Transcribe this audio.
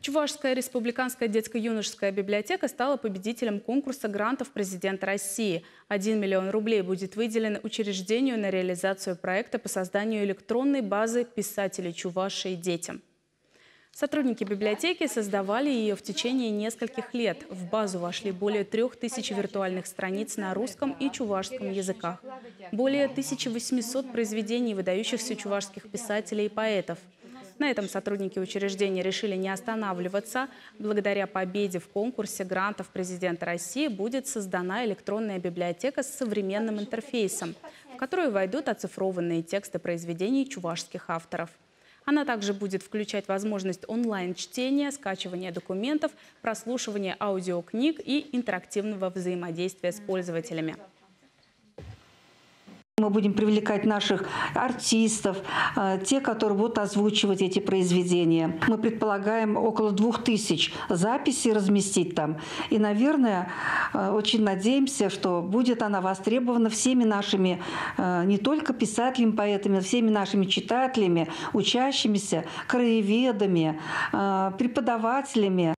Чувашская республиканская детско-юношеская библиотека стала победителем конкурса грантов президента России. 1 миллион рублей будет выделен учреждению на реализацию проекта по созданию электронной базы писателей Чувашии детям. Сотрудники библиотеки создавали ее в течение нескольких лет. В базу вошли более 3000 виртуальных страниц на русском и чувашском языках, более 1800 произведений выдающихся чувашских писателей и поэтов. На этом сотрудники учреждения решили не останавливаться. Благодаря победе в конкурсе грантов президента России будет создана электронная библиотека с современным интерфейсом, в которую войдут оцифрованные тексты произведений чувашских авторов. Она также будет включать возможность онлайн-чтения, скачивания документов, прослушивания аудиокниг и интерактивного взаимодействия с пользователями. Мы будем привлекать наших артистов, те, которые будут озвучивать эти произведения. Мы предполагаем около 2000 записей разместить там. И, наверное, очень надеемся, что будет она востребована всеми нашими, не только писателями, поэтами, но всеми нашими читателями, учащимися, краеведами, преподавателями.